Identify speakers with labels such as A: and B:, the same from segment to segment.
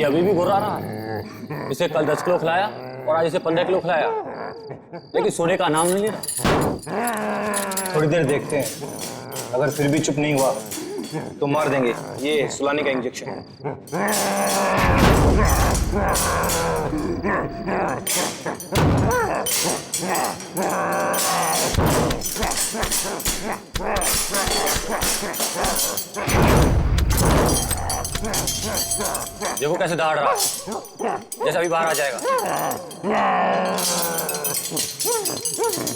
A: ये अभी भी घुरा रहा है। इसे कल 10 किलो खिलाया और आज इसे 15 किलो खिलाया, लेकिन सोने का नाम नहीं ले रहा।
B: थोड़ी देर देखते हैं, अगर फिर भी चुप नहीं हुआ तो मार देंगे। ये सुलाने का इंजेक्शन है।
A: देखो कैसे दौड़ रहा है, जैसे अभी बाहर आ जाएगा।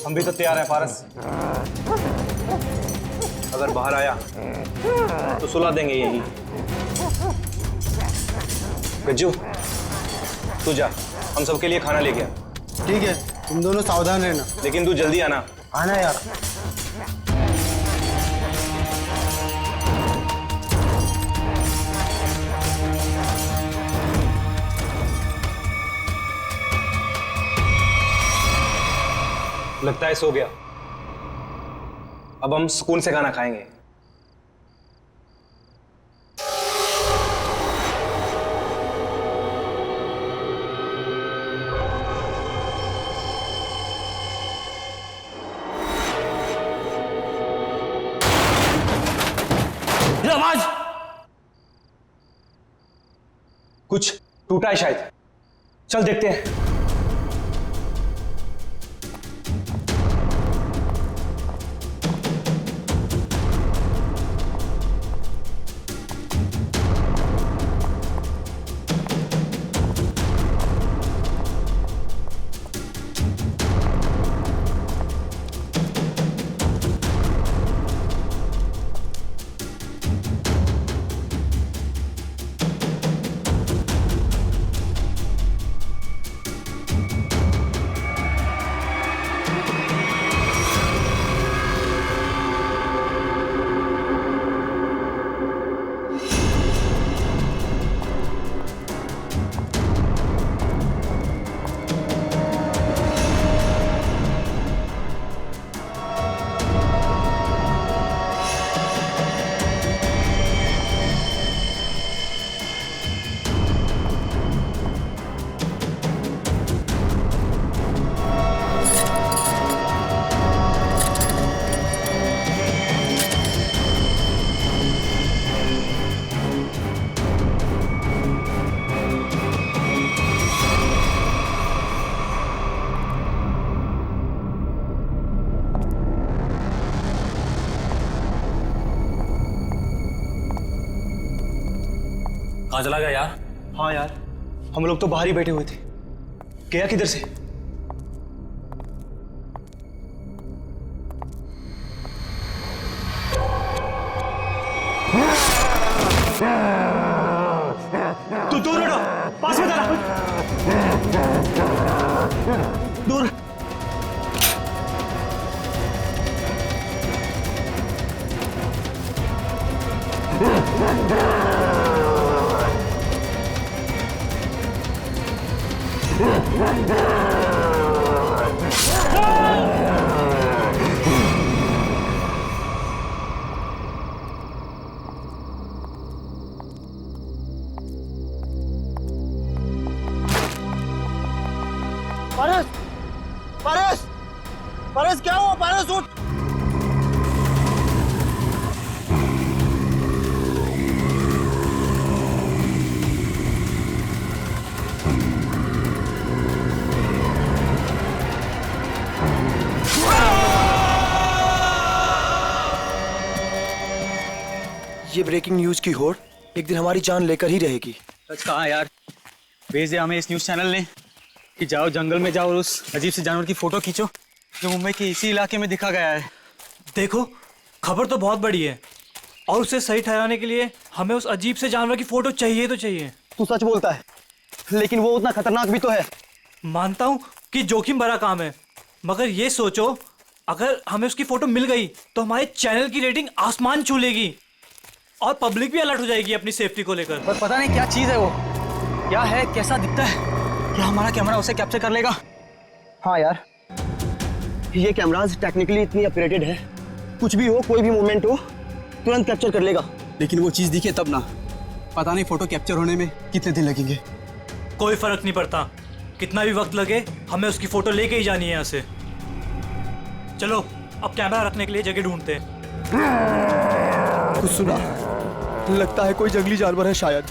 B: हम भी तो तैयार हैं पारस। अगर बाहर आया तो सुला देंगे यही। गज्जू तू जा, हम सबके लिए खाना लेके आ।
C: ठीक है, तुम दोनों सावधान रहना।
B: लेकिन तू जल्दी आना।
C: आना यार।
B: लगता है सो गया। अब हम सुकून से खाना खाएंगे।
A: आवाज
B: कुछ टूटा है शायद, चल देखते हैं।
A: कहाँ चला गया यार?
B: हाँ यार, हम लोग तो बाहर ही बैठे हुए थे। गया किधर से? तू दूर हटो, पास में जा। दूर।
C: पारस, पारस, पारस क्या हुआ? पारस उठ। ये ब्रेकिंग न्यूज की होड़ एक दिन हमारी जान लेकर ही रहेगी।
D: सच कहा यार, भेजे हमें इस न्यूज़ चैनल ने कि जाओ जंगल में जाओ और उस अजीब से जानवर की फोटो खींचो जो मुंबई के इसी इलाके में दिखा गया है।
E: देखो, खबर तो बहुत बड़ी है और उसे सही ठहराने के लिए हमें उस अजीब से जानवर की फोटो चाहिए तो चाहिए।
C: तू सच बोलता है, लेकिन वो उतना खतरनाक भी तो है।
E: मानता हूँ कि जोखिम भरा काम है, मगर ये सोचो अगर हमें उसकी फोटो मिल गई तो हमारे चैनल की रेटिंग आसमान छू लेगी और पब्लिक भी अलर्ट हो जाएगी अपनी सेफ्टी को लेकर।
D: पर पता नहीं क्या चीज़ है वो, क्या है, कैसा दिखता है, क्या हमारा कैमरा उसे कैप्चर कर लेगा?
C: हाँ यार, ये कैमराज टेक्निकली इतनी अपग्रेडेड है, कुछ भी हो, कोई भी मूवमेंट हो, तुरंत कैप्चर कर लेगा।
D: लेकिन वो चीज़ दिखे तब ना,
C: पता नहीं फोटो कैप्चर होने में कितने दिन लगेंगे।
E: कोई फर्क नहीं पड़ता, कितना भी वक्त लगे हमें उसकी फोटो लेके ही जानी है यहाँ से। चलो अब कैमरा रखने के लिए जगह ढूंढते हैं।
C: कुछ सुना? लगता है कोई जंगली जानवर है शायद।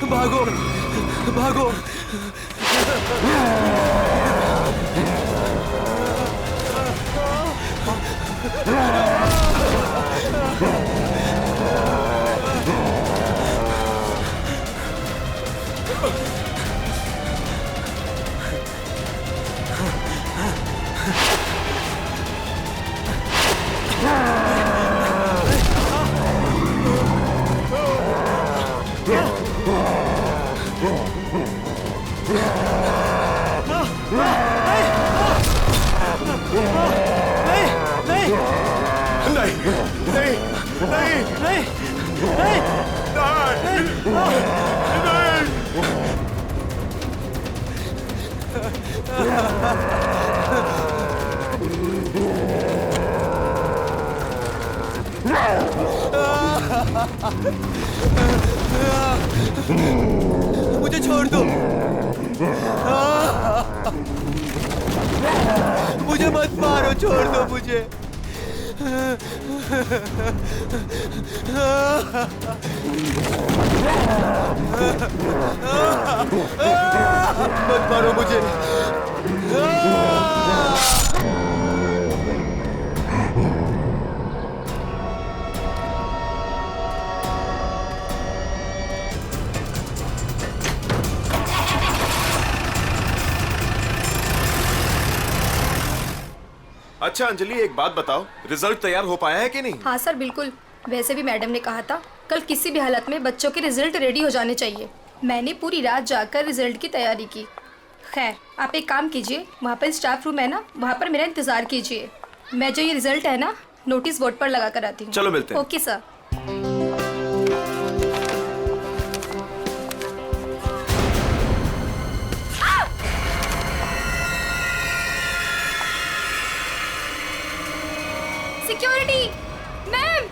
C: भागो भागो। मुझे छोड़ दो, मुझे मत मारो, छोड़ दो मुझे। मत मारो मुझे।
F: अच्छा अंजलि, एक बात बताओ, रिजल्ट तैयार हो पाया है कि नहीं?
G: हाँ सर, बिल्कुल। वैसे भी मैडम ने कहा था कल किसी भी हालत में बच्चों के रिजल्ट रेडी हो जाने चाहिए। मैंने पूरी रात जाकर रिजल्ट की तैयारी की। खैर, आप एक काम कीजिए, वहाँ पर स्टाफ रूम है ना, वहाँ पर मेरा इंतजार कीजिए। मैं जो ये रिजल्ट है ना, नोटिस बोर्ड पर लगा कर आती हूँ।
F: चलो मिलते हैं।
G: Okay sir. सिक्योरिटी मैम,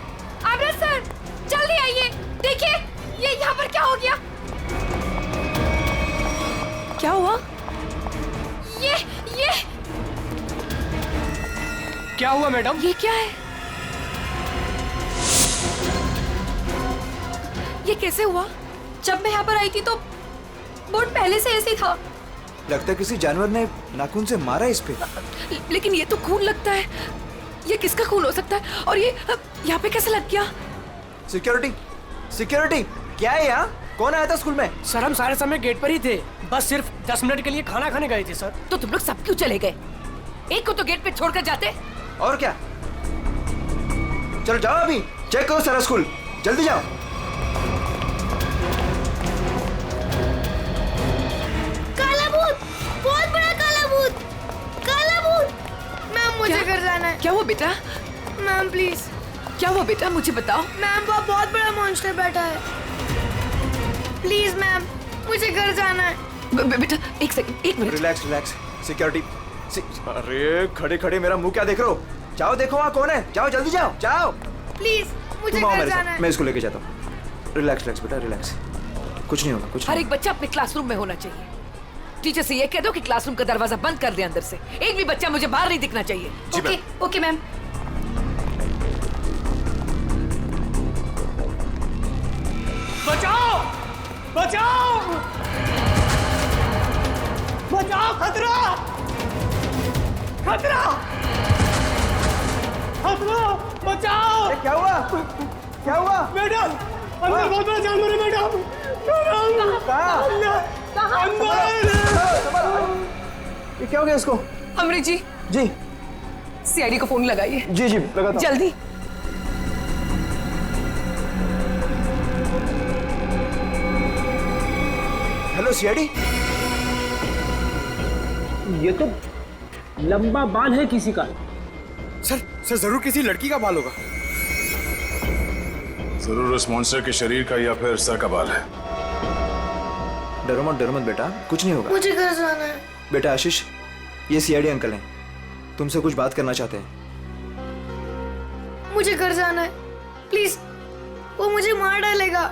G: आमरा सर, जल्दी आइए। देखिए ये यहाँ पर क्या हो गया।
H: क्या हुआ?
G: ये
H: क्या हुआ मैडम? ये क्या है? ये कैसे हुआ?
G: जब मैं यहाँ पर आई थी तो बोर्ड पहले से ऐसे ही था।
B: लगता है किसी जानवर ने नाखून से मारा इस पे।
H: लेकिन ये तो खून लगता है। ये किसका खून हो सकता है? और ये यहाँ पे कैसे लग गया?
B: सिक्योरिटी, सिक्योरिटी, क्या है यहाँ? कौन आया था स्कूल में?
I: सर हम सारे समय गेट पर ही थे, बस सिर्फ 10 मिनट के लिए खाना खाने गए थे सर।
H: तो तुम लोग सब क्यों चले गए? एक को तो गेट पे छोड़कर जाते।
B: और क्या? चलो जाओ, अभी चेक करो सारा स्कूल, जल्दी जाओ।
G: काला भूत, बहुत बड़ा काला भूत, काला भूत। मैम मुझे घर जाना है।
H: क्या हुआ बेटा?
G: Ma'am please.
H: क्या हुआ बेटा, मुझे बताओ।
G: मैम वो बहुत बड़ा मॉन्स्टर बैठा है। प्लीज मैम, मुझे घर जाना है।
H: बेटा एक सेकंड, एक मिनट।
B: Relax relax. सिक्योरिटी, अरे खड़े खड़े मेरा मुंह क्या देख रहे हो? जाओ देखो वहाँ कौन है, जाओ जल्दी जाओ, जाओ।
G: प्लीज मुझे
B: तुम आओ
G: घर
B: मेरे
G: जाना
B: साथ,
G: है।
B: मैं इसको लेके जाता हूँ। रिलैक्स रिलैक्स बेटा, रिलैक्स, कुछ नहीं होगा, कुछ
H: हर
B: नहीं।
H: एक बच्चा अपने क्लासरूम में होना चाहिए। टीचर से ये कह दो कि क्लासरूम का दरवाजा बंद कर दे अंदर से। एक भी बच्चा मुझे बाहर नहीं दिखना चाहिए।
G: Okay okay ma'am.
I: बचाओ बचाओ बचाओ, खतरा खतरा खतरा, बचाओ।
B: क्या हुआ? क्या हुआ?
I: मैडम अंदर बहुत बड़ा जानवर है मैडम।
B: ये क्या हो गया इसको?
H: अमृत जी,
B: जी
H: सीआईडी को फोन लगाइए।
B: जी जी लगाता हूं।
H: जल्दी।
B: Hello CID.
J: ये तो लंबा बाल है किसी का।
F: सर जरूर किसी लड़की का बाल होगा।
K: जरूर उस मॉन्स्टर के शरीर का या फिर सर का बाल है।
B: डरो मत बेटा, कुछ नहीं होगा।
G: मुझे घर जाना है।
B: बेटा आशीष, ये सीआईडी अंकल हैं, तुमसे कुछ बात करना चाहते हैं।
G: मुझे घर जाना है। प्लीज, वो मुझे मार डालेगा।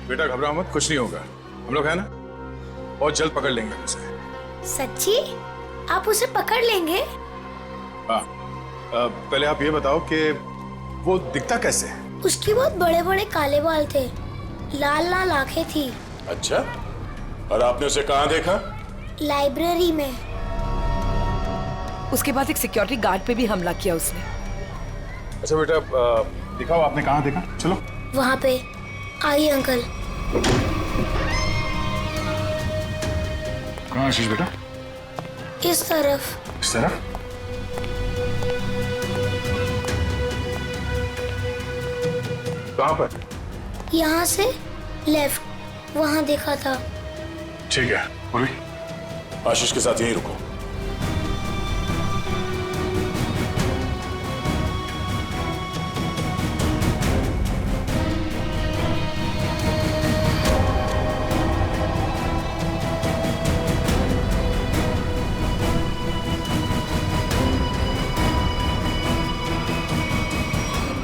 K: बेटा घबराओ मत, कुछ नहीं होगा। हम लोग है ना, बहुत जल्द पकड़ लेंगे उसे।
G: सच्ची? आप उसे पकड़ लेंगे?
K: हाँ, पहले आप ये बताओ कि वो दिखता कैसे है?
G: उसके बहुत बड़े बड़े काले बाल थे, लाल लाल आंखें थी।
F: अच्छा, और आपने उसे कहाँ देखा?
G: लाइब्रेरी में।
H: उसके बाद एक सिक्योरिटी गार्ड पे भी हमला किया उसने।
K: अच्छा बेटा, दिखाओ आपने कहाँ देखा। चलो
G: वहाँ पे। आइए अंकल।
K: कहाँ आशीष बेटा?
G: इस तरफ।
K: इस तरफ? कहाँ पर?
G: यहाँ से लेफ्ट, वहाँ देखा था।
K: ठीक है, पूर्वी
F: आशीष के साथ यहीं रुको।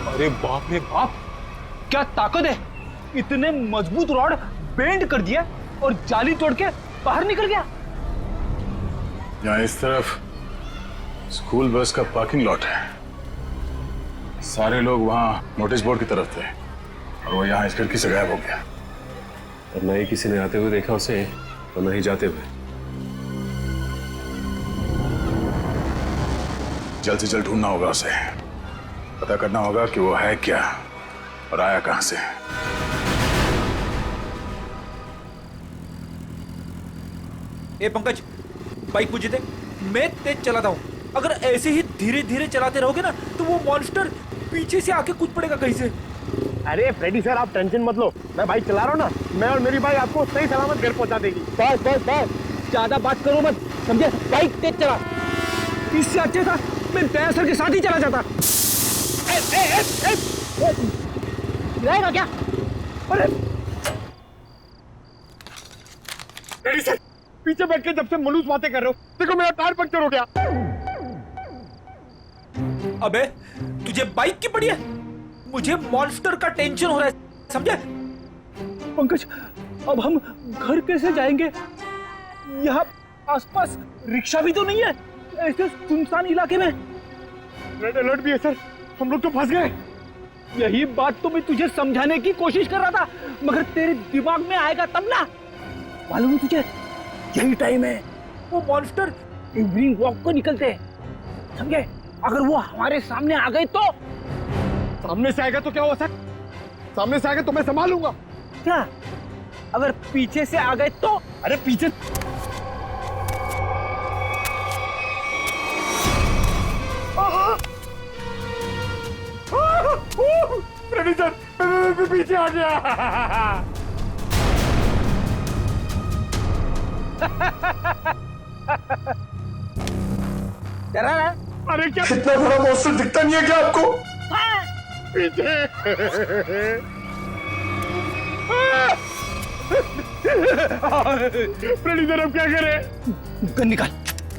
D: अरे बाप रे बाप, क्या ताकत है! इतने मजबूत रॉड बेंड कर दिया और जाली तोड़ के बाहर निकल गया।
K: यहाँ इस तरफ स्कूल बस का पार्किंग लॉट है। सारे लोग वहाँ नोटिस बोर्ड की तरफ थे और वो यहाँ इस खिड़की से गायब हो गया।
L: और न ही किसी ने आते हुए देखा उसे और न ही जाते हुए।
K: जल्द से जल्द ढूंढना होगा उसे, पता करना होगा कि वो है क्या और आया कहां से।
E: ए पंकज, बाइक मुझे दे, मैं तेज चलाता हूँ। अगर ऐसे ही धीरे धीरे चलाते रहोगे ना तो वो मॉन्स्टर पीछे से आके कूद पड़ेगा कहीं से।
J: अरे फ्रेडी सर, आप टेंशन मत लो, मैं बाइक चला रहा हूँ ना, मैं और मेरी बाइक आपको सही सलामत घर पहुंचा देगी। बस बस बस, ज्यादा बात करो मत, समझे? बाइक तेज चला। इससे अच्छे था मैं तैयार सर के साथ ही चला जाता। रहेगा क्या? अरे फ्रेडी सर, पीछे बैठ के जब से मलूस बातें कर रहे हो, देखो मेरा टायर पंक्चर हो गया।
E: अबे तुझे बाइक की पड़ी है, मुझे मॉन्स्टर का टेंशन हो रहा है, समझे?
J: पंकज, अब हम घर कैसे जाएंगे? यहाँ आसपास रिक्शा भी तो नहीं है, ऐसे सुनसान इलाके में। रेड अलर्ट भी है सर, हम लोग तो फंस गए। यही बात तो मैं तुझे समझाने की कोशिश कर रहा था, मगर तेरे दिमाग में आएगा तब ना। मालूम है तुझे, यही टाइम है वो मॉन्स्टर इवनिंग वॉक को निकलते हैं, समझे? अगर वो हमारे सामने आ गए तो? सामने से आएगा तो क्या हुआ सर? सामने से आएगा तो मैं संभालूंगा। क्या अगर पीछे से आ गए तो? अरे पीछे फ्रेडी सर, पीछे आ गया। डरा रहा? अरे क्या
F: इतना बड़ा मॉन्स्टर दिखता नहीं है क्या आपको?
J: पीछे। फ्रेडी सर, अब क्या करें? गन निकाल,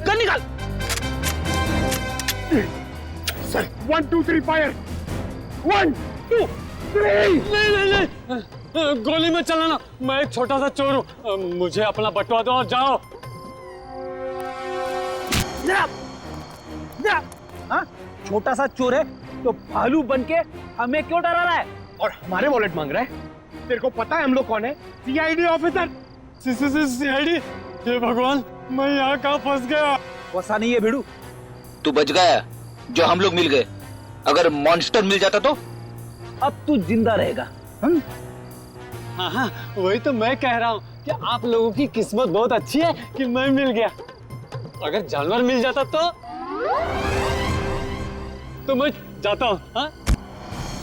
J: गन निकाल। Sir 1 2 3 fire. 1 2 3। नहीं, गोली में चलाना, मैं एक छोटा सा चोर हूँ, मुझे अपना बटवा दो और जाओ। हाँ? छोटा सा चोर है तो भालू बन के हमें क्यों डरा रहा है और हमारे वॉलेट मांग रहा है? तेरे को पता है हम लोग कौन है? CID officer. सीआईडी? हे भगवान, मैं यहाँ कहाँ फंस गया? फंसा नहीं है भिड़ू,
M: तू बच गया जो हम लोग मिल गए। अगर मॉन्स्टर मिल जाता तो?
J: अब तू जिंदा रहेगा। हाँ, वही तो मैं कह रहा हूँ कि आप लोगों की किस्मत बहुत अच्छी है कि मैं मिल गया। अगर जानवर मिल जाता तो मैं जाता हूँ।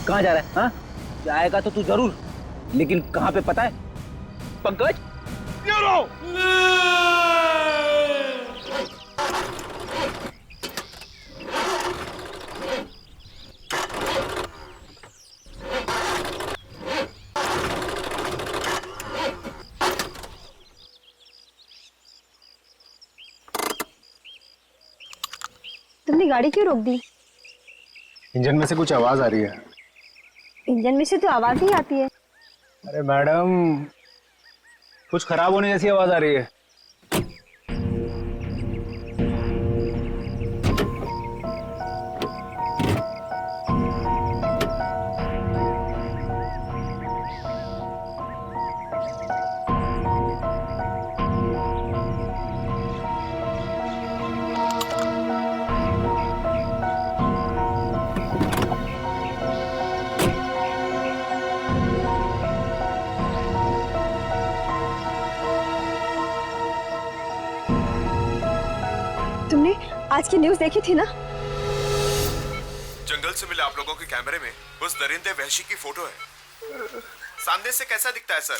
J: कहाँ जा रहा है? हाँ? जाएगा तो तू जरूर, लेकिन कहाँ पे पता है? पंकज,
G: तुमने गाड़ी क्यों रोक दी?
L: इंजन में से कुछ आवाज आ रही है।
N: इंजन में से तो आवाज ही आती है।
D: अरे मैडम, कुछ खराब होने जैसी आवाज आ रही है।
N: तुमने आज की न्यूज़ देखी थी ना?
F: जंगल से मिले आप लोगों के कैमरे में उस दरिंदे वहशी की फोटो है। सामने से कैसा दिखता है सर?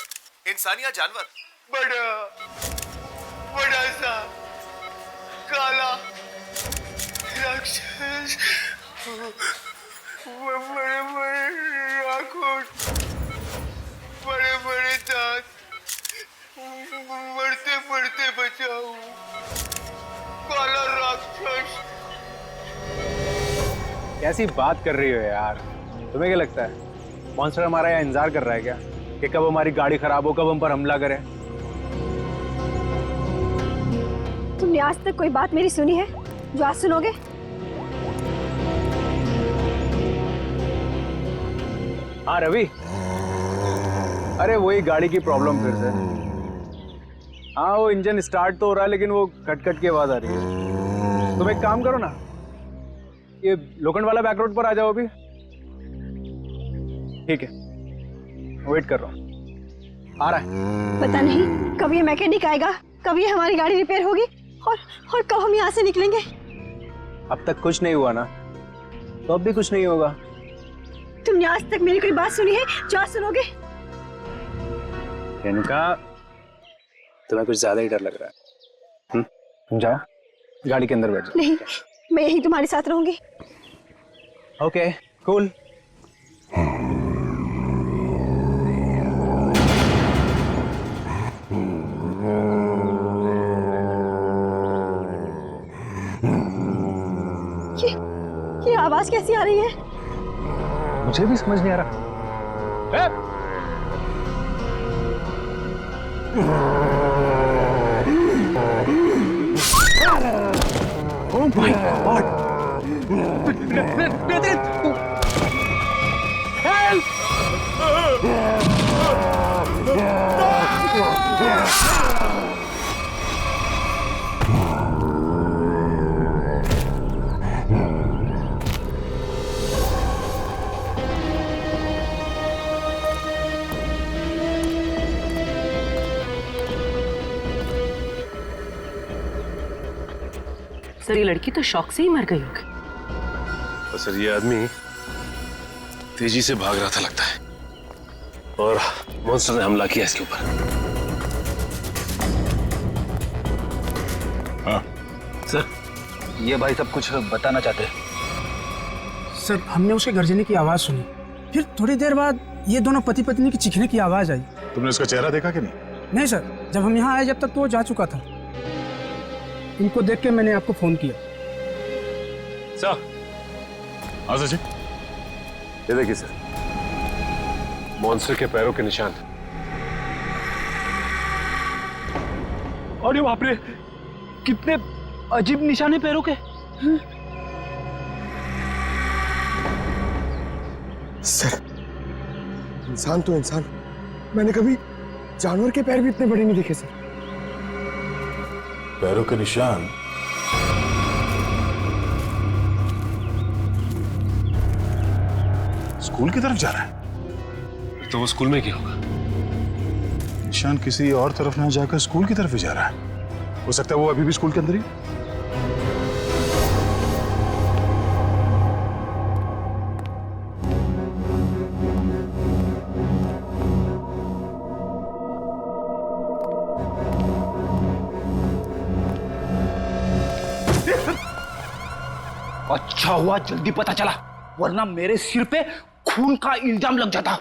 F: इंसान या जानवर?
J: बड़ा बड़ा सा काला राक्षस, बड़े बड़े आंखों, बड़े बड़े दांत, मरते मरते बचाओ, काला राक्षस।
D: कैसी बात कर रही हो यार? तुम्हें क्या लगता है मॉन्स्टर हमारा यहाँ इंतजार कर रहा है क्या कि कब हमारी गाड़ी खराब हो, कब हम पर हमला करे?
N: तुमने आज तक कोई बात मेरी सुनी है जो आज सुनोगे?
D: हाँ रवि, अरे वही गाड़ी की प्रॉब्लम फिर से। हाँ वो इंजन स्टार्ट तो हो रहा है लेकिन वो कट कट की आवाज आ रही है। तुम एक काम करो ना, ये लोखंड वाला बैक रोड पर आ जाओ अभी। ठीक है, वेट कर रहा हूँ, आ रहा है।
N: पता नहीं कब ये मैकेनिक आएगा, कब ये हमारी गाड़ी रिपेयर होगी और कब हम यहाँ से निकलेंगे।
D: अब तक कुछ नहीं हुआ ना, तो अब भी कुछ नहीं होगा।
N: तुमने आज तक मेरी कोई बात सुनी है जो आज सुनोगे?
D: इनका तुम्हें कुछ ज्यादा ही डर लग रहा है। तुम जाओ गाड़ी के अंदर बैठ जाओ।
N: नहीं, मैं यही तुम्हारे साथ रहूंगी।
D: Okay cool.
N: ये आवाज कैसी आ रही है?
D: मुझे भी समझ नहीं आ रहा। Oh my God! Help!
H: Sir ये लड़की तो शॉक से ही मर गई होगी।
L: तो सर ये आदमी तेजी से भाग रहा था लगता है और मॉन्स्टर ने हमला किया इसके ऊपर।
K: हाँ
C: सर, ये भाई सब कुछ बताना चाहते हैं।
I: सर हमने उसके गर्जने की आवाज सुनी, फिर थोड़ी देर बाद ये दोनों पति पत्नी की चीखने की आवाज आई।
K: तुमने उसका चेहरा देखा कि नहीं?
I: नहीं सर, जब हम यहाँ आए जब तक तो वो जा चुका था। इनको देख के मैंने आपको फोन किया।
K: सर, हाँ सर जी।
L: ये देखिए सर, मॉन्स्टर के पैरों के निशान।
J: अरे बाप रे, कितने अजीब निशान है पैरों के।
O: सर, इंसान तो इंसान, मैंने कभी जानवर के पैर भी इतने बड़े नहीं देखे सर।
K: पैरों के निशान? स्कूल की तरफ जा रहा है?
L: तो वो स्कूल में क्या होगा?
K: निशान किसी और तरफ ना जाकर स्कूल की तरफ ही जा रहा है। हो सकता है वो अभी भी स्कूल के अंदर ही।
J: अच्छा हुआ जल्दी पता चला, वरना मेरे सिर पे खून का इल्जाम लग जाता।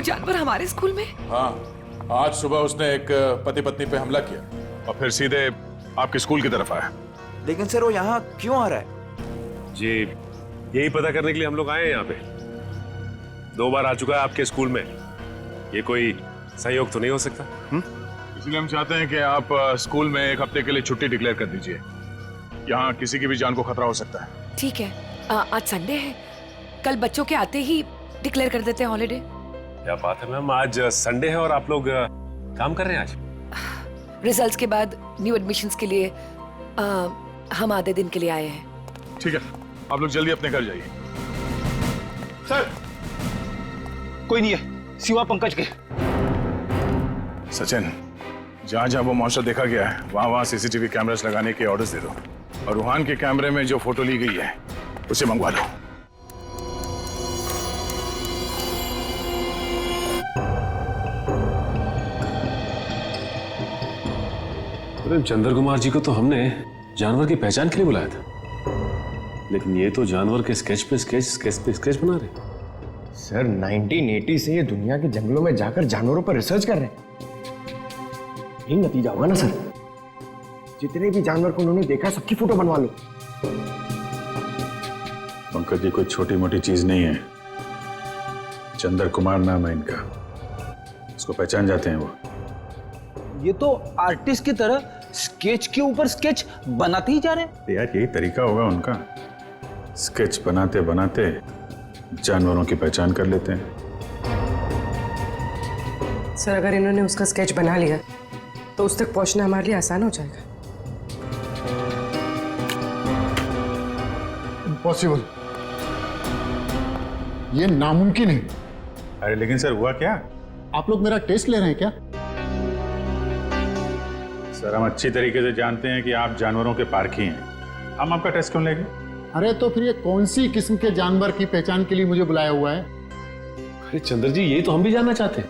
H: जानवर हमारे स्कूल में?
K: हाँ, आज सुबह उसने एक पति पत्नी पे हमला किया और फिर सीधे आपके स्कूल की तरफ आया।
B: लेकिन सर वो यहाँ क्यों आ रहा है?
L: जी यही पता करने के लिए हम लोग आए हैं यहाँ पे। 2 बार आ चुका है आपके स्कूल में, ये कोई सहयोग तो नहीं हो सकता?
K: इसलिए हम चाहते हैं कि आप स्कूल में 1 हफ्ते के लिए छुट्टी डिक्लेयर कर दीजिए। यहाँ किसी की भी जान को खतरा हो सकता है।
H: ठीक है, आज संडे है, कल बच्चों के आते ही डिक्लेयर कर देते हैं हॉलीडे।
L: क्या बात है मैम, आज संडे है और आप लोग काम कर रहे हैं आज?
H: रिजल्ट्स के बाद न्यू एडमिशन्स के लिए हम आधे दिन के लिए आए हैं।
K: ठीक है, आप लोग जल्दी अपने घर जाइए।
J: सर कोई नहीं है सिवा पंकज के।
K: सचिन, जहाँ जहाँ वो मॉन्स्टर देखा गया है वहाँ सीसीटीवी कैमरास लगाने के ऑर्डर्स दे दो और रूहान के कैमरे में जो फोटो ली गई है उसे मंगवा लो।
L: चंद्र कुमार जी को तो हमने जानवर की पहचान के लिए बुलाया था, लेकिन ये तो जानवर के स्केच पे स्केच बना रहे।
O: सर 1980 से ये दुनिया के जंगलों में जाकर जानवरों पर रिसर्च कर रहे हैं। यही नतीजा होगा ना सर। जितने भी जानवर को उन्होंने देखा सबकी फोटो बनवा लो।
K: पंकज जी कोई छोटी मोटी चीज नहीं है। चंद्र कुमार नाम है इनका, उसको पहचान जाते हैं वो।
J: ये तो आर्टिस्ट की तरह स्केच के ऊपर स्केच बनाते ही जा रहे हैं।
K: यार यही तरीका होगा उनका, स्केच बनाते बनाते जानवरों की पहचान कर लेते हैं।
P: सर अगर इन्होंने उसका स्केच बना लिया तो उस तक पहुंचना हमारे लिए आसान हो जाएगा।
O: इम्पॉसिबल, ये नामुमकिन है।
K: अरे लेकिन सर हुआ क्या?
O: आप लोग मेरा टेस्ट ले रहे हैं क्या?
K: सर हम अच्छी तरीके से जानते हैं कि आप जानवरों के पारखी हैं, हम आपका टेस्ट क्यों लेंगे?
O: अरे तो फिर ये कौन सी किस्म के जानवर की पहचान के लिए मुझे बुलाया हुआ है?
L: अरे चंद्र जी ये तो हम भी जानना चाहते हैं,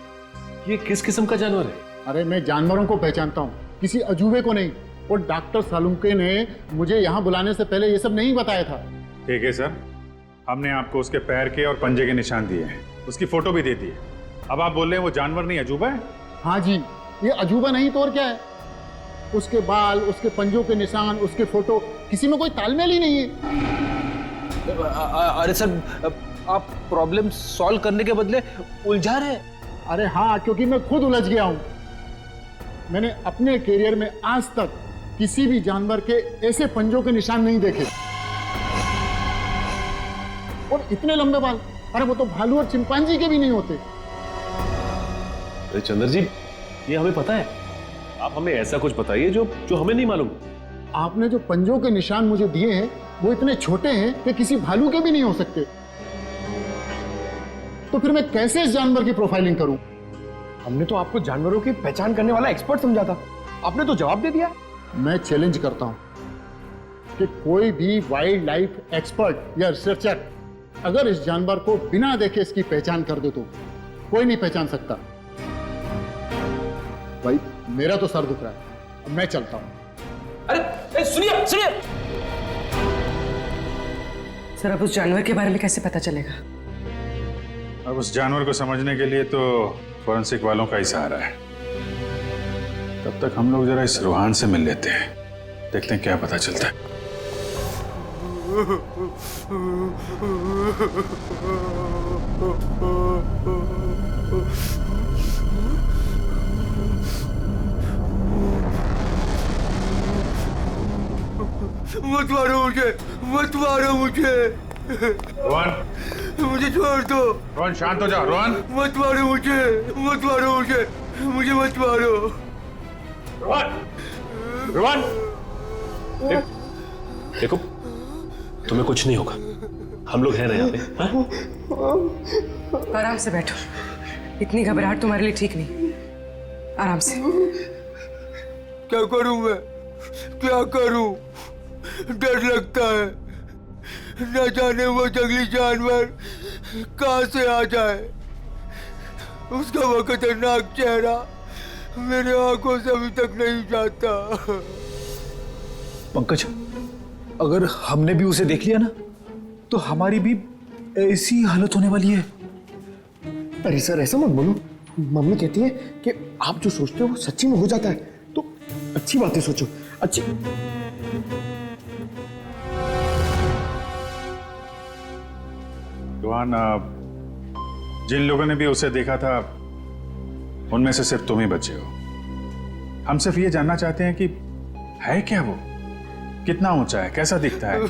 L: ये किस किस्म का जानवर है?
O: अरे मैं जानवरों को पहचानता हूँ, किसी अजूबे को नहीं। और डॉक्टर सालुंके ने मुझे यहाँ बुलाने से पहले ये सब नहीं बताया था।
K: ठीक है सर, हमने आपको उसके पैर के और पंजे के निशान दिए हैं, उसकी फोटो भी दे दी है। अब आप बोल रहे हैं वो जानवर नहीं अजूबा है?
O: हाँ जी, ये अजूबा नहीं तो और क्या है। उसके बाल, उसके पंजों के निशान, उसके फोटो, किसी में कोई तालमेल ही नहीं है।
J: अरे सर आप प्रॉब्लम सॉल्व करने के बदले उलझा रहे।
O: अरे हाँ, क्योंकि मैं खुद उलझ गया हूँ। मैंने अपने करियर में आज तक किसी भी जानवर के ऐसे पंजों के निशान नहीं देखे। और इतने लंबे बाल, अरे वो तो भालू और चिंपांजी के भी नहीं होते।
L: अरे चंद्र जी ये हमें पता है, आप हमें ऐसा कुछ बताइए जो हमें नहीं मालूम।
O: आपने जो पंजों के निशान मुझे दिए हैं वो इतने छोटे हैं कि किसी भालू के भी नहीं हो सकते। तो फिर मैं कैसे इस जानवर की प्रोफाइलिंग करूं? हमने तो आपको जानवरों की पहचान करने वाला एक्सपर्ट समझा था, आपने तो जवाब दे दिया। मैं चैलेंज करता हूं कि कोई भी वाइल्ड लाइफ एक्सपर्ट या रिसर्चर अगर इस जानवर को बिना देखे इसकी पहचान कर दे तो कोई नहीं पहचान सकता। भाई मेरा तो सर दुख रहा है, मैं चलता हूं।
J: अरे सुनिए सुनिए।
P: सर अब उस जानवर के बारे में कैसे पता चलेगा?
K: अब उस जानवर को समझने के लिए तो फॉरेंसिक वालों का ही सहारा है। तब तक हम लोग जरा इस रूहान से मिल लेते हैं, देखते हैं क्या पता चलता है।
Q: मत मारो मुझे, मत मारो मुझे।
K: रोहन,
Q: मुझे छोड़ दो।
K: रोहन शांत हो जाओ। रोहन
Q: मत मारो मुझे, मत मारो मुझे, मुझे मत मारो।
K: रोहन, रोहन
L: देखो तुम्हें कुछ नहीं होगा, हम लोग हैं ना यहाँ पे।
P: आराम से बैठो, इतनी घबराहट तुम्हारे लिए ठीक नहीं। आराम से।
Q: क्या करूं मैं, क्या करूं? डर लगता है, न जाने वो जंगली जानवर कहां से आ जाए। उसका वो खतरनाक चेहरा मेरे आंखों से अभी तक नहीं जाता।
J: पंकज, अगर हमने भी उसे देख लिया ना तो हमारी भी ऐसी हालत होने वाली है।
O: अरे सर ऐसा मत बोलो, मम्मी कहती है कि आप जो सोचते हो वो सच्ची में हो जाता है, तो अच्छी बातें सोचो। अच्छी
K: रोहन, जिन लोगों ने भी उसे देखा था उनमें से सिर्फ तुम ही बचे हो। हम सिर्फ ये जानना चाहते हैं कि है क्या वो, कितना ऊंचा है, कैसा दिखता है।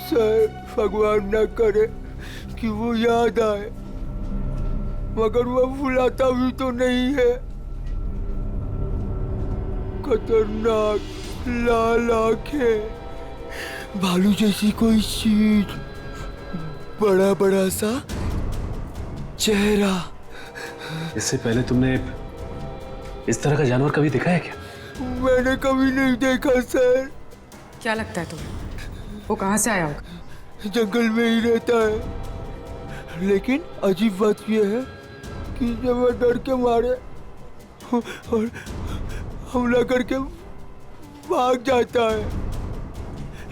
Q: सर भगवान ना करे कि वो याद आए, मगर वो भुलाता भी तो नहीं है। खतरनाक लाल आंखें, भालू जैसी कोई चीज, बड़ा बड़ा सा चेहरा।
L: इससे पहले तुमने इस तरह का जानवर कभी देखा है क्या?
Q: मैंने कभी नहीं देखा सर।
P: क्या लगता है तुम्हें वो कहाँ से आया होगा?
Q: जंगल में ही रहता है, लेकिन अजीब बात यह है कि जब मैं डर के मारे और हमला करके भाग जाता है।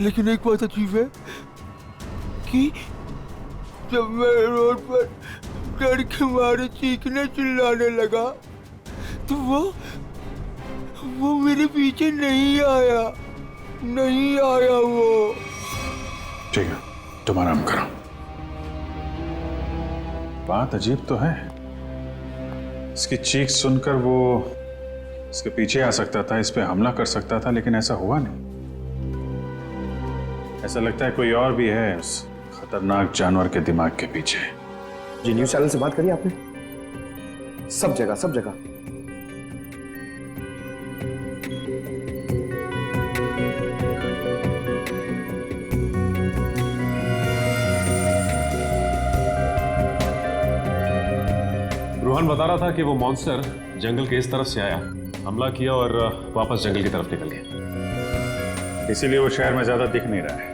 Q: लेकिन एक बात अजीब है कि जब मैं रोड पर डर के मारे चीखने चिल्लाने लगा तो वो मेरे पीछे नहीं आया वो।
K: ठीक है, तुम आराम करो। बात अजीब तो है, इसकी चीख सुनकर वो इसके पीछे आ सकता था, इस पे हमला कर सकता था, लेकिन ऐसा हुआ नहीं। ऐसा लगता है कोई और भी है उस खतरनाक जानवर के दिमाग के पीछे।
O: जी न्यूज चैनल से बात करी आपने? सब जगह।
L: रोहन बता रहा था कि वो मॉन्स्टर जंगल के इस तरफ से आया, हमला किया और वापस जंगल की तरफ निकल गया।
K: इसीलिए वो शहर में ज्यादा दिख नहीं रहा है,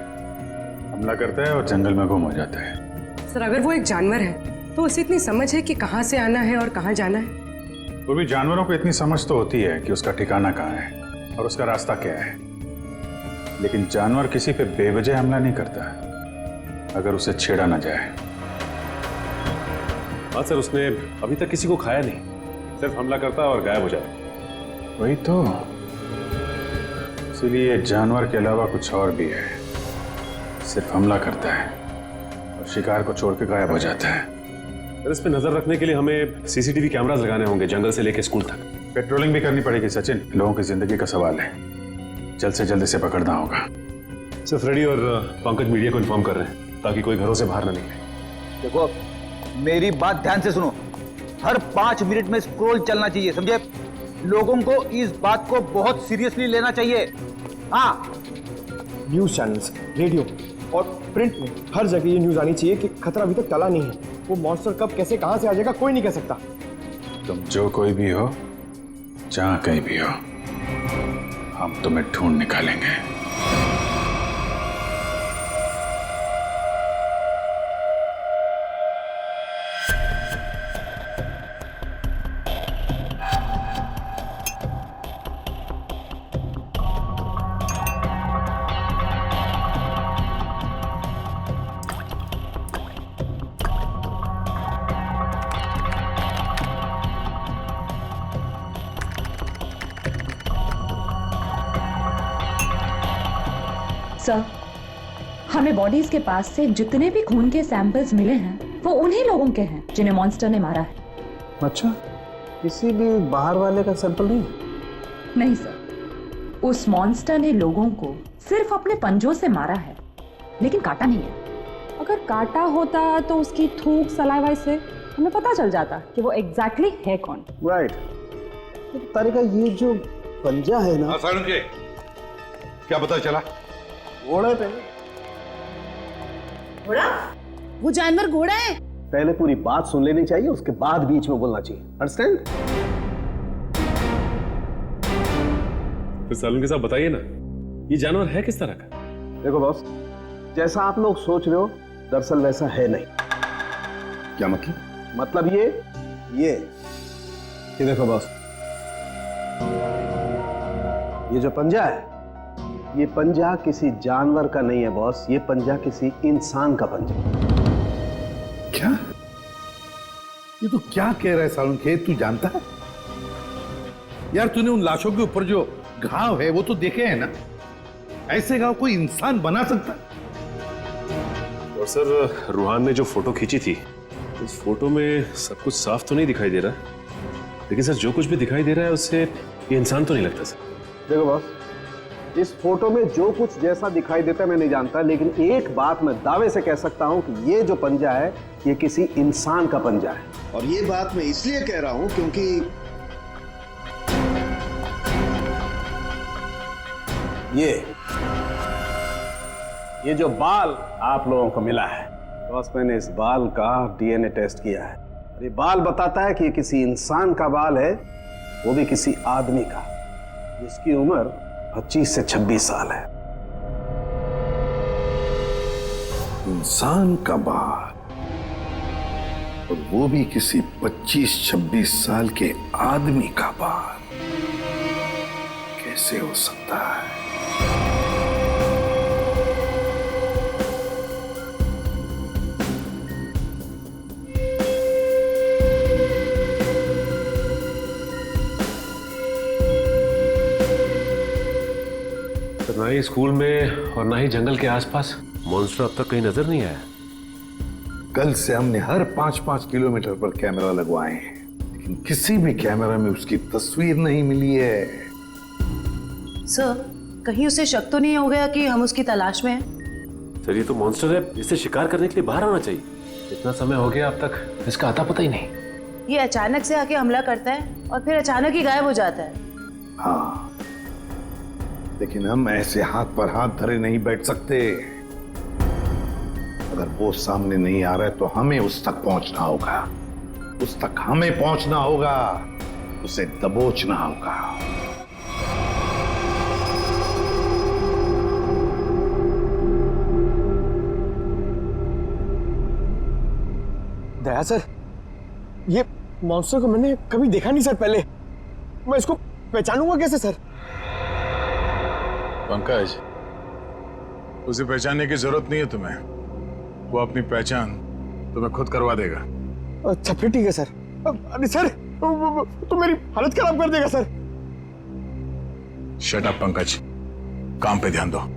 K: हमला करता है और जंगल में गुम हो जाता है।
P: सर अगर वो एक जानवर है तो उसे इतनी समझ है कि कहाँ से आना है और कहाँ जाना है?
K: वो भी जानवरों को इतनी समझ तो होती है कि उसका ठिकाना कहाँ है और उसका रास्ता क्या है, लेकिन जानवर किसी पे बेवजह हमला नहीं करता अगर उसे छेड़ा ना जाए।
L: हाँ सर, उसने अभी तक किसी को खाया नहीं, सिर्फ हमला करता और गायब हो जाता।
K: वही तो, इसीलिए जानवर के अलावा कुछ और भी है, सिर्फ हमला करता है और शिकार को छोड़ के गायब हो जाता है।
L: सर इस पे नजर रखने के लिए हमें सीसीटीवी कैमरास लगाने होंगे जंगल से लेकर स्कूल तक।
K: पेट्रोलिंग भी करनी पड़ेगी सचिन, लोगों की जिंदगी का सवाल है, जल्द से जल्द इसे पकड़ना होगा।
L: सर फ्रेडी और पंकज मीडिया को इन्फॉर्म कर रहे हैं ताकि कोई घरों से बाहर न निकले।
R: देखो मेरी बात ध्यान से सुनो, हर 5 मिनट में स्क्रॉल चलना चाहिए, समझे? लोगों को इस बात को बहुत सीरियसली लेना चाहिए। हाँ,
O: न्यूज चैनल्स, रेडियो और प्रिंट में हर जगह ये न्यूज आनी चाहिए कि खतरा अभी तक टला नहीं है। वो मॉन्स्टर कब कैसे कहां से आ जाएगा कोई नहीं कह सकता।
K: तुम जो कोई भी हो, जहां कहीं भी हो, हम तुम्हें ढूंढ निकालेंगे।
S: सर, हमें बॉडीज के पास से जितने भी खून के सैंपल्स मिले हैं वो उन्हीं लोगों के हैं जिन्हें मॉन्स्टर ने मारा है।
I: अच्छा, किसी भी बाहर वाले का सैंपल नहीं?
S: नहीं सर, उस मॉन्स्टर ने लोगों को सिर्फ अपने पंजों से मारा है, लेकिन काटा नहीं है।
N: अगर काटा होता तो उसकी थूक सलाइवा से हमें पता चल जाता कि वो एग्जैक्टली है कौन।
I: राइट। तो तारिका, ये जो पंजा है ना,
F: क्या पता चला?
I: घोड़ा पे।
N: घोड़ा? वो जानवर घोड़ा है?
I: पहले पूरी बात सुन लेनी चाहिए, उसके बाद बीच में बोलना चाहिए। अंडरस्टैंड?
L: तो सालून के साथ बताइए ना, ये जानवर है किस तरह का?
I: देखो बॉस, जैसा आप लोग सोच रहे हो दरअसल वैसा है नहीं।
O: क्या मतलब?
I: मतलब ये देखो बॉस, ये जो पंजा है, ये पंजा किसी जानवर का नहीं है बॉस, ये पंजा किसी इंसान का पंजा।
O: क्या?
T: ये तू क्या कह रहा है सालुंखेत, तू जानता है? यार तूने उन लाशों के ऊपर जो घाव है वो तो देखे हैं ना? ऐसे घाव कोई इंसान बना सकता है?
L: और सर रूहान ने जो फोटो खींची थी, उस फोटो में सब कुछ साफ तो नहीं दिखाई दे रहा, लेकिन सर जो कुछ भी दिखाई दे रहा है उससे ये इंसान तो नहीं लगता सर।
C: देखो बॉस, इस फोटो में जो कुछ जैसा दिखाई देता है मैं नहीं जानता, लेकिन एक बात मैं दावे से कह सकता हूं कि ये जो पंजा है ये किसी इंसान का पंजा है।
O: और ये बात मैं इसलिए कह रहा हूं क्योंकि
C: ये जो बाल आप लोगों को मिला है, बॉस मैंने इस बाल का डीएनए टेस्ट किया है। ये बाल बताता है कि ये किसी इंसान का बाल है, वो भी किसी आदमी का जिसकी उम्र 25 से 26 साल है।
T: इंसान का बाल, और वो भी किसी 25-26 साल के आदमी का बाल, कैसे हो सकता है?
L: ना ही स्कूल में और ना ही जंगल के आसपास मॉन्स्टर अब तक कहीं नजर नहीं आया।
T: कल से हमने हर 5-5 किलोमीटर पर कैमरा लगवाए हैं, लेकिन किसी भी कैमरा में उसकी तस्वीर नहीं मिली है।
U: सर, कहीं उसे शक तो नहीं हो गया कि हम उसकी तलाश में हैं?
L: सर ये तो मॉन्स्टर है, इसे शिकार करने के लिए बाहर आना चाहिए। इतना समय हो गया अब तक इसका आता पता ही नहीं।
U: ये अचानक से आके हमला करता है और फिर अचानक ही गायब हो जाता है।
T: हाँ, लेकिन हम ऐसे हाथ पर हाथ धरे नहीं बैठ सकते। अगर वो सामने नहीं आ रहा है तो हमें उस तक पहुंचना होगा, उस तक हमें पहुंचना होगा, उसे दबोचना होगा।
J: दया सर, ये मॉन्स्टर को मैंने कभी देखा नहीं सर पहले। मैं इसको पहचानूंगा कैसे सर?
K: पंकज, उसे पहचानने की जरूरत नहीं है तुम्हें, वो अपनी पहचान तुम्हें खुद करवा देगा।
J: अच्छा फिर ठीक है सर। अरे सर, तो मेरी हालत खराब कर देगा सर।
K: शट अप पंकज, काम पे ध्यान दो।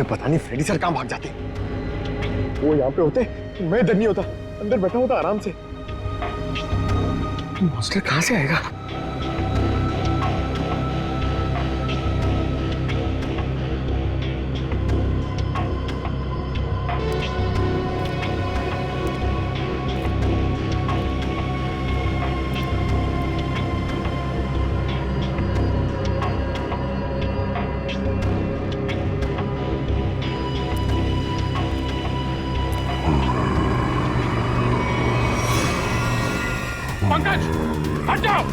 J: पता नहीं फ्रेडी सर कहां भाग जाते। वो यहाँ पे होते मैं इधर नहीं होता, अंदर बैठा होता आराम से। मॉन्स्टर कहां से आएगा?
K: पंकज, हट जाओ।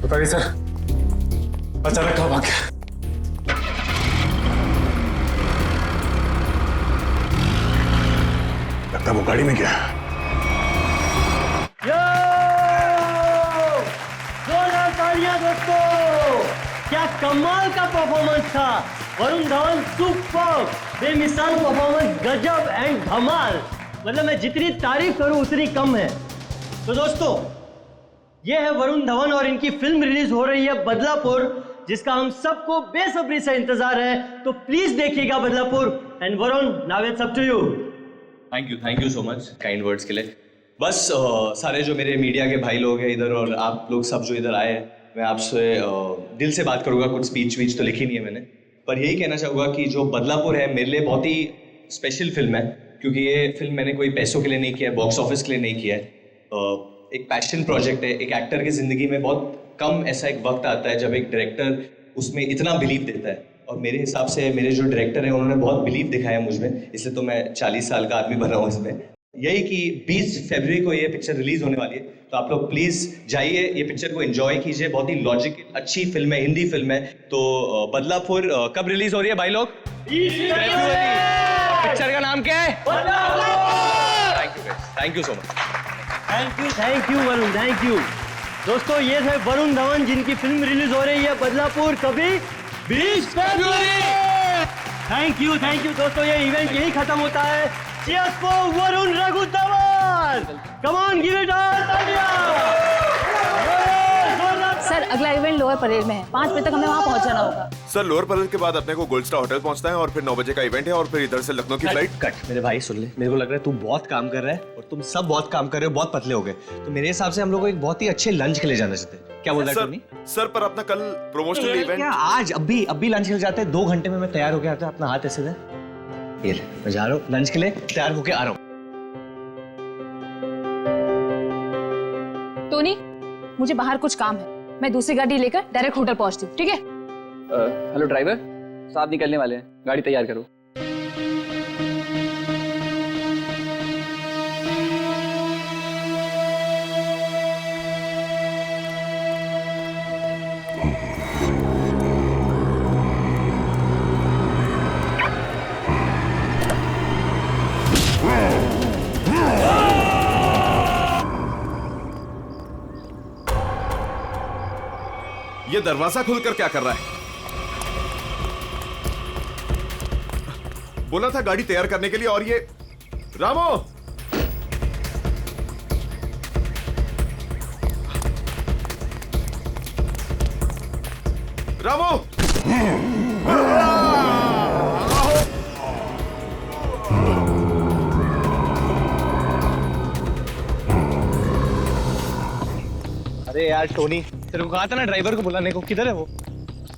L: बताइए सर, अचानक कहाँ भाग गया?
K: लगता है वो गाड़ी में गया।
V: जोरदार तालियां दोस्तों, क्या कमाल का परफॉर्मेंस था। वरुण धवन सुपर, बेमिसाल परफॉर्मेंस, गजब एंड धमाल। मतलब मैं जितनी तारीफ करूं उतनी कम है। तो दोस्तों, ये है वरुण धवन और इनकी फिल्म रिलीज हो रही है बदलापुर, जिसका हम सबको बेसब्री से इंतजार है। तो प्लीज देखिएगा Badlapur. And Varun, now it's up to you.
W: Thank you so much kind words के लिए। बस सारे जो मेरे मीडिया के भाई लोग हैं इधर और आप लोग सब जो इधर आए हैं, मैं आपसे दिल से बात करूंगा। कुछ स्पीच वीच तो लिखी नहीं है मैंने, पर यही कहना चाहूँगा कि जो बदलापुर है मेरे लिए बहुत ही स्पेशल फिल्म है, क्योंकि ये फिल्म मैंने कोई पैसों के लिए नहीं किया है, बॉक्स ऑफिस के लिए नहीं किया है। एक पैशन प्रोजेक्ट है। एक एक्टर की ज़िंदगी में बहुत कम ऐसा एक वक्त आता है जब एक डायरेक्टर उसमें इतना बिलीव देता है, और मेरे हिसाब से मेरे जो डायरेक्टर हैं उन्होंने बहुत बिलीव दिखाया मुझ में, इसलिए तो मैं 40 साल का आदमी बन रहा हूँ इसमें। यही कि 20 फरवरी को ये पिक्चर रिलीज होने वाली है, तो आप लोग प्लीज जाइए, ये पिक्चर को एंजॉय कीजिए। बहुत ही लॉजिकल अच्छी फिल्म है, हिंदी फिल्म है। तो बदलापुर कब रिलीज हो रही है भाई लोग? पिक्चर का नाम क्या है? Thank you so much.
V: Thank you Varun, thank you. दोस्तों ये थे वरुण धवन जिनकी फिल्म रिलीज हो रही है बदलापुर कभी 20 फरवरी। थैंक यू दोस्तों, ये इवेंट यही खत्म होता है। Cheers for Varun Raghu Dhawan. Come on, give it all, तालियां।
A: सर अगला इवेंट लोअर परेड में है, 5 बजे तक हमें वहाँ पहुँचाना होगा।
F: सर लोअर परेड के बाद अपने को गोल्ड स्टार होटल पहुंचना है और फिर 9 बजे का इवेंट है और फिर इधर से लखनऊ की फ्लाइट।
W: कट मेरे भाई, सुन ले, मेरे को लग रहा है तू बहुत काम कर रहा है और तुम सब बहुत काम कर रहे हो, बहुत पतले हो गए। तो मेरे हिसाब से हम लोग को एक बहुत ही अच्छे लंच के लिए जाना चाहते हैं। क्या बोल रहा है टोनी?
F: सर पर अपना कल प्रमोशनल इवेंट
W: क्या आज अभी लंच के लिए जाते हैं? 2 घंटे में मैं तैयार होके आता हूँ। अपना हाथ ऐसे दे, ये ले, मैं जा रहा हूँ लंच के लिए, तैयार होके आ रहा हूँ।
A: टोनी मुझे बाहर कुछ काम है, मैं दूसरी गाड़ी लेकर डायरेक्ट होटल पहुंचती हूँ, ठीक है?
E: हेलो ड्राइवर साहब, निकलने वाले हैं, गाड़ी तैयार करो।
F: ये दरवाजा खोलकर क्या कर रहा है? बोला था गाड़ी तैयार करने के लिए, और ये रामो! रामो!
W: अरे यार टोनी, तेरे को कहा था ना ड्राइवर को बुलाने को, किधर है वो?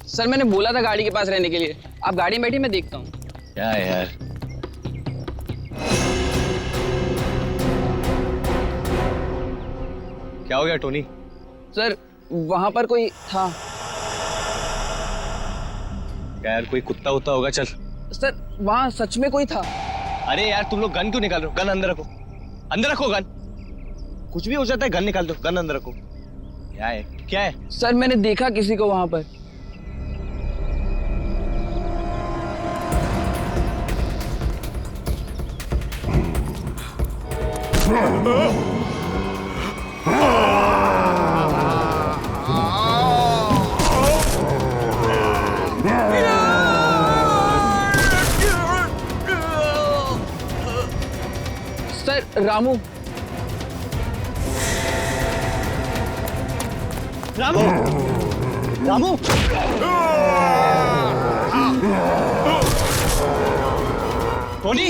E: सर मैंने बोला था गाड़ी के पास रहने के लिए, आप गाड़ी में बैठी, मैं देखता हूँ।
W: क्या है यार? क्या हो गया टोनी?
E: सर वहां पर कोई था।
W: क्या यार, कोई कुत्ता वुत्ता होगा? चल।
E: सर वहां सच में कोई था।
W: अरे यार तुम लोग गन क्यों निकाल रहे हो? गन अंदर रखो, अंदर रखो गन। कुछ भी हो जाता है, गन निकाल दो, गन अंदर रखो। क्या है, क्या है?
E: सर मैंने देखा किसी को वहां पर। सर रामू।
W: रामू! रामू! टोनी!